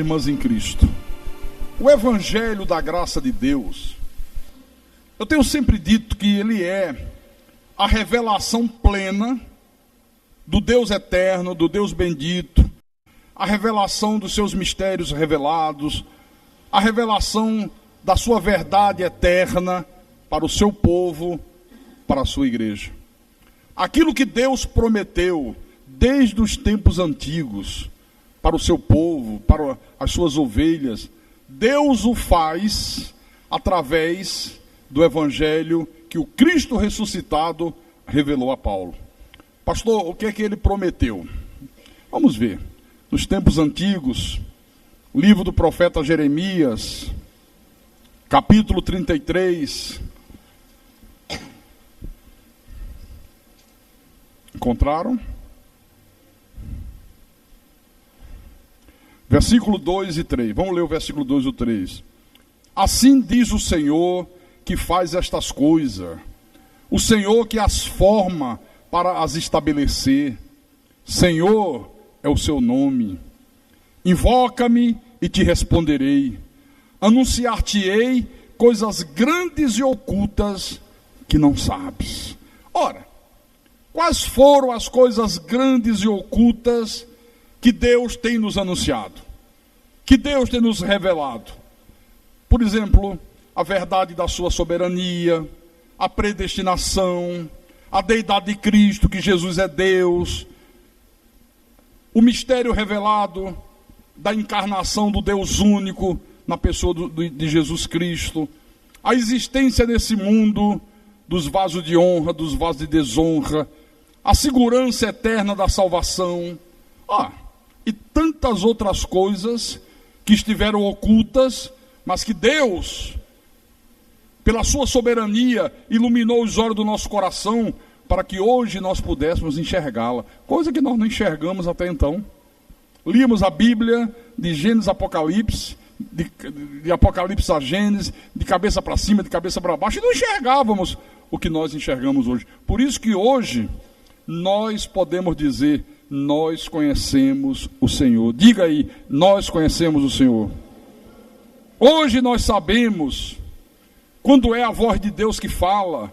irmãs em Cristo, o Evangelho da graça de Deus, eu tenho sempre dito que ele é a revelação plena do Deus eterno, do Deus bendito, a revelação dos seus mistérios revelados, a revelação da sua verdade eterna para o seu povo, para a sua igreja. Aquilo que Deus prometeu desde os tempos antigos para o seu povo, para as suas ovelhas, Deus o faz através do Evangelho que o Cristo ressuscitado revelou a Paulo. Pastor, o que é que ele prometeu? Vamos ver. Nos tempos antigos, o livro do profeta Jeremias, capítulo 33. Encontraram? Versículo 2 e 3. Vamos ler o versículo 2 e o 3. Assim diz o Senhor que faz estas coisas, o Senhor que as forma para as estabelecer. Senhor é o seu nome. Invoca-me e te responderei. Anunciar-te-ei coisas grandes e ocultas que não sabes. Ora, quais foram as coisas grandes e ocultas que Deus tem nos anunciado? Que Deus tem nos revelado? Por exemplo, a verdade da sua soberania, a predestinação, a deidade de Cristo, que Jesus é Deus, o mistério revelado da encarnação do Deus único na pessoa de Jesus Cristo, a existência nesse mundo dos vasos de honra, dos vasos de desonra, a segurança eterna da salvação, e tantas outras coisas que estiveram ocultas, mas que Deus, pela sua soberania, iluminou os olhos do nosso coração para que hoje nós pudéssemos enxergá-la, coisa que nós não enxergamos até então. Líamos a Bíblia de Gênesis a Apocalipse, de Apocalipse a Gênesis, de cabeça para cima, de cabeça para baixo, e não enxergávamos o que nós enxergamos hoje. Por isso que hoje nós podemos dizer: nós conhecemos o Senhor. Diga aí, nós conhecemos o Senhor. Hoje nós sabemos quando é a voz de Deus que fala.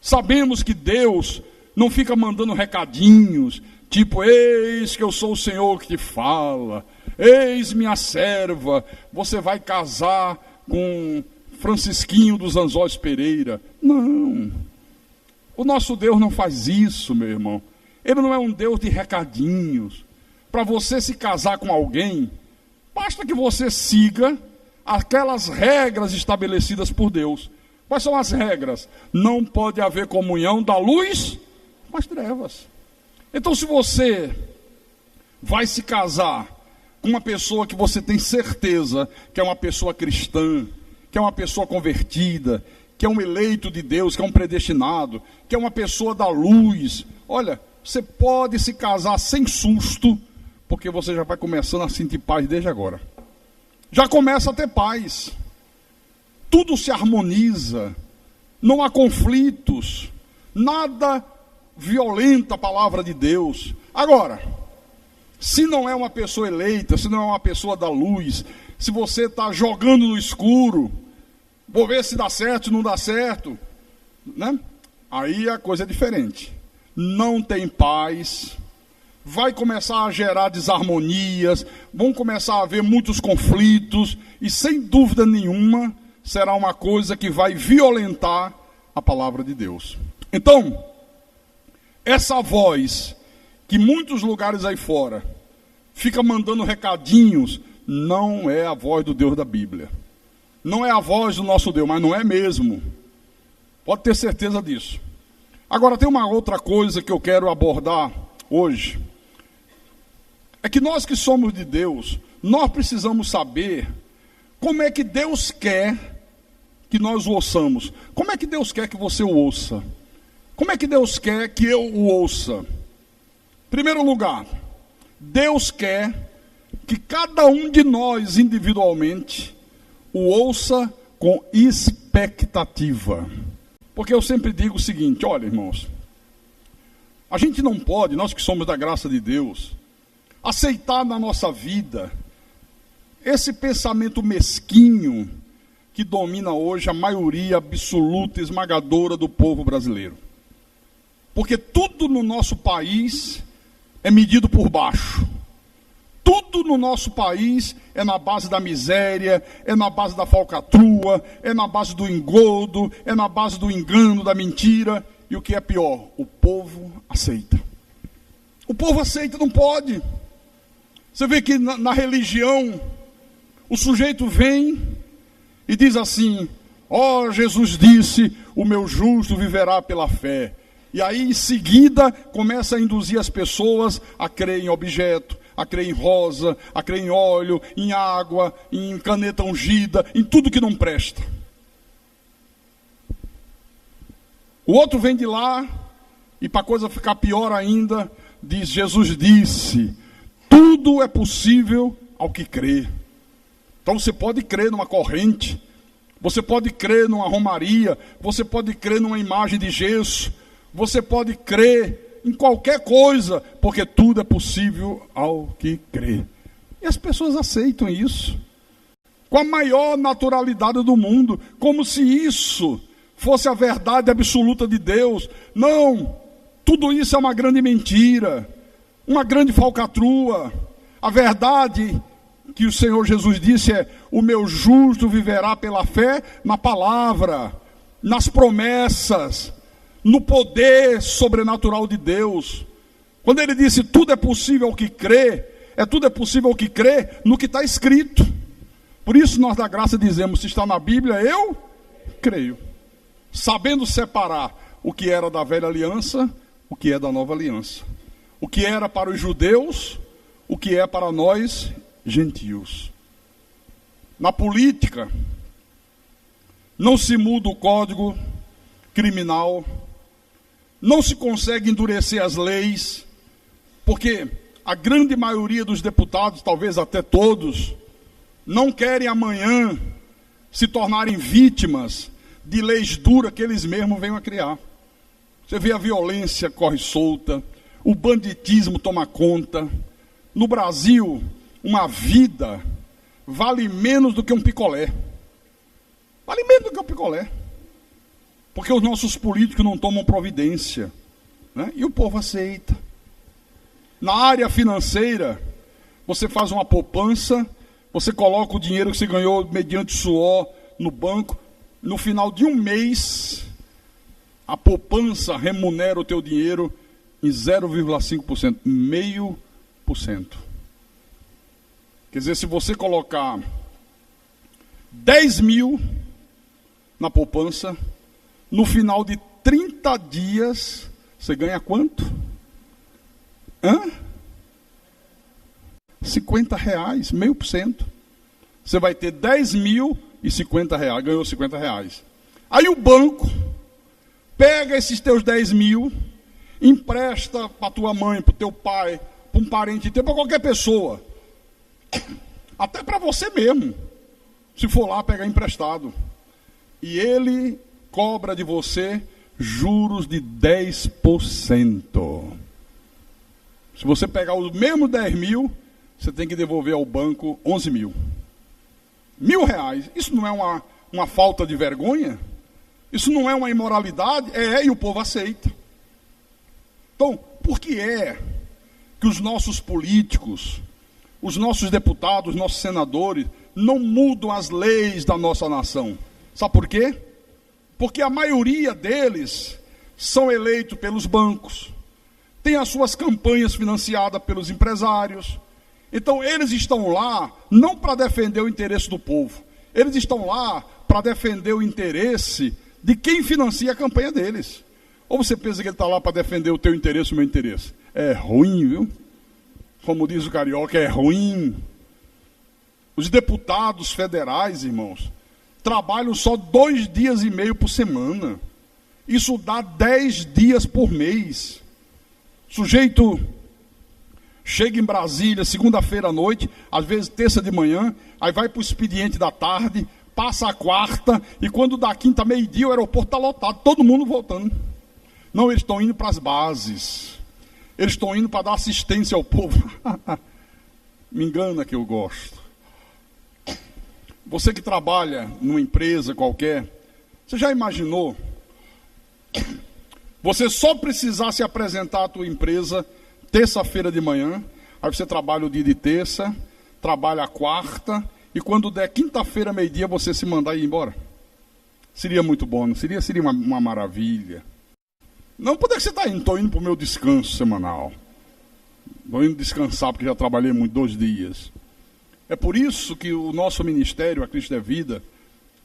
Sabemos que Deus não fica mandando recadinhos, tipo: eis que eu sou o Senhor que te fala, eis minha serva, você vai casar com Francisquinho dos Anzóis Pereira. Não, o nosso Deus não faz isso, meu irmão. Ele não é um Deus de recadinhos. Para você se casar com alguém, basta que você siga aquelas regras estabelecidas por Deus. Quais são as regras? Não pode haver comunhão da luz com as trevas. Então, se você vai se casar com uma pessoa que você tem certeza que é uma pessoa cristã, que é uma pessoa convertida, que é um eleito de Deus, que é um predestinado, que é uma pessoa da luz, olha, você pode se casar sem susto, porque você já vai começando a sentir paz desde agora. Já começa a ter paz. Tudo se harmoniza, não há conflitos, nada violenta a palavra de Deus. Agora, se não é uma pessoa eleita, se não é uma pessoa da luz, se você está jogando no escuro, vou ver se dá certo, se não dá certo, né? Aí a coisa é diferente. Não tem paz, vai começar a gerar desarmonias, vão começar a haver muitos conflitos, e sem dúvida nenhuma, será uma coisa que vai violentar a palavra de Deus. Então, essa voz que muitos lugares aí fora fica mandando recadinhos, não é a voz do Deus da Bíblia. Não é a voz do nosso Deus, mas não é mesmo. Pode ter certeza disso. Agora, tem uma outra coisa que eu quero abordar hoje. É que nós que somos de Deus, nós precisamos saber como é que Deus quer que nós o ouçamos. Como é que Deus quer que você o ouça? Como é que Deus quer que eu o ouça? Em primeiro lugar, Deus quer que cada um de nós individualmente o ouça com expectativa. Porque eu sempre digo o seguinte: olha, irmãos, a gente não pode, nós que somos da graça de Deus, aceitar na nossa vida esse pensamento mesquinho que domina hoje a maioria absoluta, esmagadora do povo brasileiro. Porque tudo no nosso país é medido por baixo. Tudo no nosso país é na base da miséria, é na base da falcatrua, é na base do engodo, é na base do engano, da mentira. E o que é pior, o povo aceita. O povo aceita, não pode. Você vê que na religião, o sujeito vem e diz assim: ó, Jesus disse, o meu justo viverá pela fé. E aí, em seguida, começa a induzir as pessoas a crer em objeto, a crer em rosa, a crer em óleo, em água, em caneta ungida, em tudo que não presta. O outro vem de lá, e para a coisa ficar pior ainda, diz: Jesus disse, tudo é possível ao que crê. Então você pode crer numa corrente, você pode crer numa romaria, você pode crer numa imagem de gesso, você pode crer em qualquer coisa, porque tudo é possível ao que crê. E as pessoas aceitam isso com a maior naturalidade do mundo, como se isso fosse a verdade absoluta de Deus. Não, tudo isso é uma grande mentira, uma grande falcatrua. A verdade que o Senhor Jesus disse é: o meu justo viverá pela fé na palavra, nas promessas, no poder sobrenatural de Deus. Quando ele disse tudo é possível ao que crê, tudo é possível ao que crê no que está escrito. Por isso nós da graça dizemos: se está na Bíblia, eu creio. Sabendo separar o que era da velha aliança, o que é da nova aliança. O que era para os judeus, o que é para nós gentios. Na política, não se muda o código criminal, não se consegue endurecer as leis, porque a grande maioria dos deputados, talvez até todos, não querem amanhã se tornarem vítimas de leis duras que eles mesmos venham a criar. Você vê a violência corre solta, o banditismo toma conta. No Brasil, uma vida vale menos do que um picolé. Vale menos do que um picolé. Porque os nossos políticos não tomam providência, né? E o povo aceita. Na área financeira, você faz uma poupança, você coloca o dinheiro que você ganhou mediante suor no banco. No final de um mês, a poupança remunera o teu dinheiro em 0,5%, 0,5%. Quer dizer, se você colocar 10 mil na poupança, no final de 30 dias, você ganha quanto? 50 reais, 0,5%. Você vai ter 10 mil e 50 reais, ganhou 50 reais. Aí o banco pega esses teus 10 mil, empresta para tua mãe, para o teu pai, para um parente teu, para qualquer pessoa. Até para você mesmo, se for lá pegar emprestado. E ele cobra de você juros de 10%. Se você pegar os mesmos 10 mil, você tem que devolver ao banco 11 mil. R$1.000. Isso não é uma falta de vergonha? Isso não é uma imoralidade? E o povo aceita. Então, por que é que os nossos políticos, os nossos deputados, os nossos senadores, não mudam as leis da nossa nação? Sabe por quê? Porque a maioria deles são eleitos pelos bancos, têm as suas campanhas financiadas pelos empresários. Então eles estão lá não para defender o interesse do povo, eles estão lá para defender o interesse de quem financia a campanha deles. Ou você pensa que ele está lá para defender o teu interesse, o meu interesse? É ruim, viu? Como diz o carioca, é ruim. Os deputados federais, irmãos, trabalham só 2 dias e meio por semana. Isso dá 10 dias por mês. Sujeito chega em Brasília segunda-feira à noite, às vezes terça de manhã, aí vai para o expediente da tarde, passa a quarta, e quando dá quinta, meio-dia, o aeroporto está lotado, todo mundo voltando. Não, eles estão indo para as bases. Eles estão indo para dar assistência ao povo. Me engana que eu gosto. Você que trabalha numa empresa qualquer, você já imaginou você só precisar se apresentar à tua empresa terça-feira de manhã, aí você trabalha o dia de terça, trabalha a quarta, e quando der quinta-feira, meio-dia, você se mandar ir embora? Seria muito bom, não seria? Seria uma maravilha. Não, por que você está indo? Estou indo para o meu descanso semanal. Estou indo descansar, porque já trabalhei muito 2 dias. É por isso que o nosso ministério, a Cristo é Vida,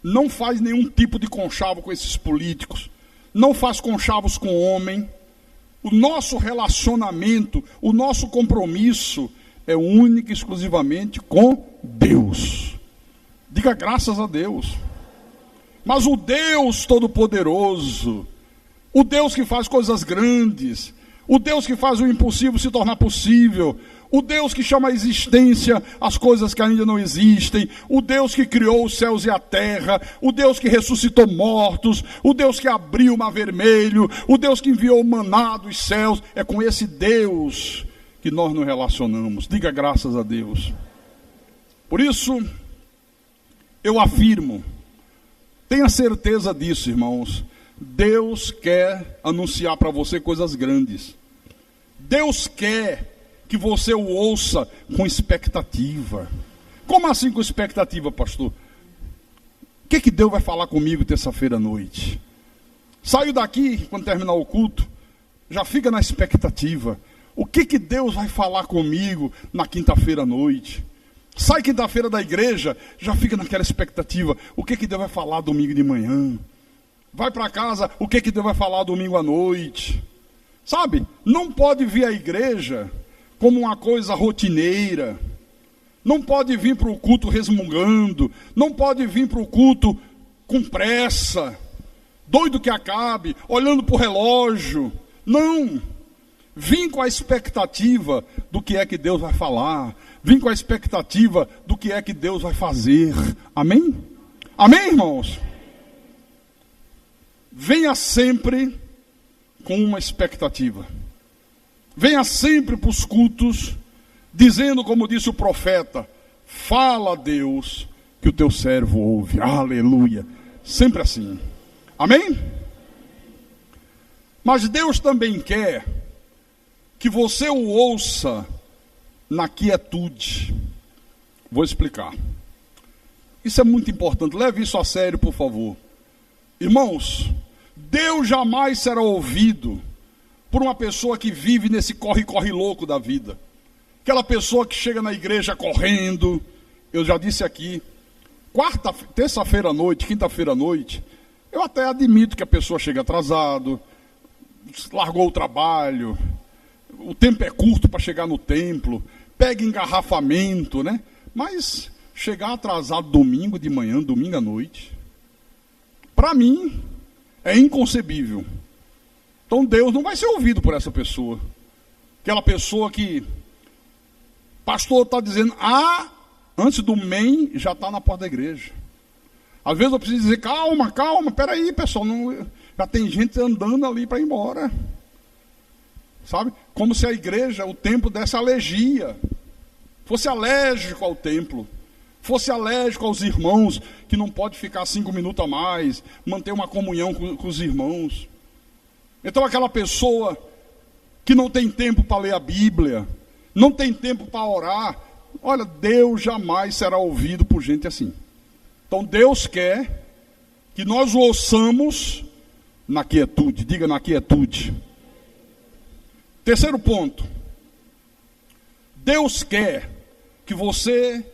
não faz nenhum tipo de conchavo com esses políticos, não faz conchavos com o homem. O nosso relacionamento, o nosso compromisso é único e exclusivamente com Deus. Diga graças a Deus. Mas o Deus Todo-Poderoso, o Deus que faz coisas grandes, o Deus que faz o impossível se tornar possível, o Deus que chama à existência as coisas que ainda não existem, o Deus que criou os céus e a terra, o Deus que ressuscitou mortos, o Deus que abriu o mar vermelho, o Deus que enviou o maná dos céus, é com esse Deus que nós nos relacionamos. Diga graças a Deus. Por isso, eu afirmo, tenha certeza disso, irmãos, Deus quer anunciar para você coisas grandes. Deus quer que você o ouça com expectativa. Como assim com expectativa, pastor? O que Deus vai falar comigo terça-feira à noite? Saiu daqui, quando terminar o culto, já fica na expectativa. O que Deus vai falar comigo na quinta-feira à noite? Sai quinta-feira da igreja, já fica naquela expectativa. O que Deus vai falar domingo de manhã? Vai para casa, o que Deus vai falar domingo à noite? Sabe, não pode vir à igreja como uma coisa rotineira. Não pode vir para o culto resmungando. Não pode vir para o culto com pressa, doido que acabe, olhando para o relógio. Não. Vim com a expectativa do que é que Deus vai falar. Vim com a expectativa do que é que Deus vai fazer. Amém? Amém, irmãos? Venha sempre com uma expectativa. Venha sempre para os cultos, dizendo, como disse o profeta, fala, Deus, que o teu servo ouve. Aleluia. Sempre assim. Amém? Mas Deus também quer que você o ouça na quietude. Vou explicar. Isso é muito importante. Leve isso a sério, por favor. Irmãos, Deus jamais será ouvido por uma pessoa que vive nesse corre-corre louco da vida. Aquela pessoa que chega na igreja correndo. Eu já disse aqui, terça-feira à noite, quinta-feira à noite, eu até admito que a pessoa chega atrasado, largou o trabalho, o tempo é curto para chegar no templo, pega engarrafamento, né? Mas chegar atrasado domingo de manhã, domingo à noite, para mim é inconcebível. Então Deus não vai ser ouvido por essa pessoa. Aquela pessoa que pastor está dizendo antes do MEM já está na porta da igreja. Às vezes eu preciso dizer, calma, peraí, pessoal, não, já tem gente andando ali para ir embora. Sabe? Como se a igreja, o templo desse alergia, fosse alérgico ao templo, fosse alérgico aos irmãos, que não pode ficar 5 minutos a mais, manter uma comunhão com os irmãos. Então aquela pessoa que não tem tempo para ler a Bíblia, não tem tempo para orar, olha, Deus jamais será ouvido por gente assim. Então Deus quer que nós o ouçamos na quietude. Diga, na quietude. Terceiro ponto. Deus quer que você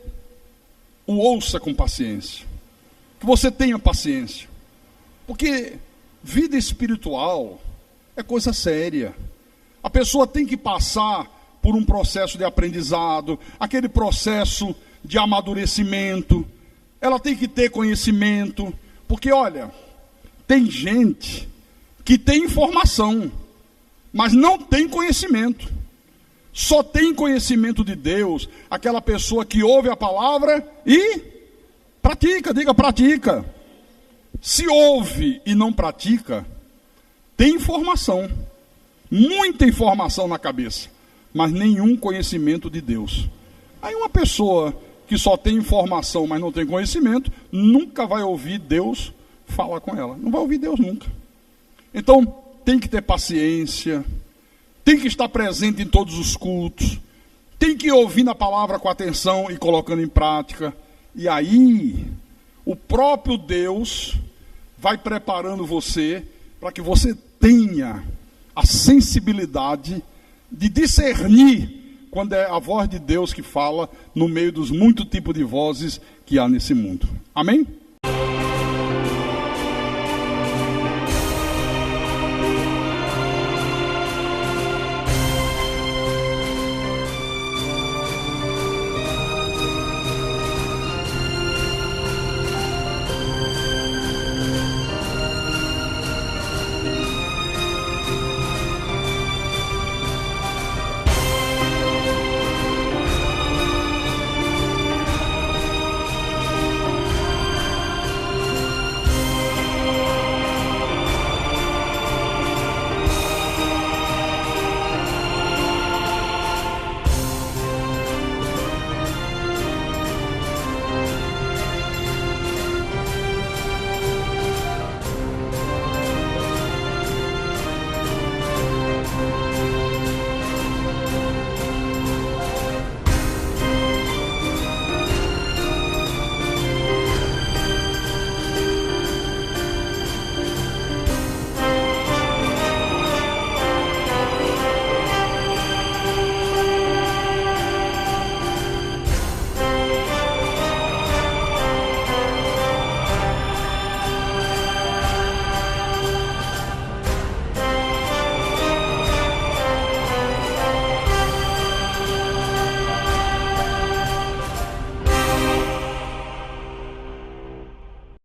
o ouça com paciência. Que você tenha paciência. Porque vida espiritual é coisa séria. A pessoa tem que passar por um processo de aprendizado, aquele processo de amadurecimento. Ela tem que ter conhecimento. Porque, olha, tem gente que tem informação, mas não tem conhecimento. Só tem conhecimento de Deus aquela pessoa que ouve a palavra e pratica. Diga, pratica. Se ouve e não pratica, tem informação, muita informação na cabeça, mas nenhum conhecimento de Deus. Aí uma pessoa que só tem informação, mas não tem conhecimento, nunca vai ouvir Deus falar com ela. Não vai ouvir Deus nunca. Então, tem que ter paciência, tem que estar presente em todos os cultos, tem que ir ouvindo a palavra com atenção e colocando em prática. E aí, o próprio Deus vai preparando você para que você tenha a sensibilidade de discernir quando é a voz de Deus que fala no meio dos muitos tipos de vozes que há nesse mundo. Amém?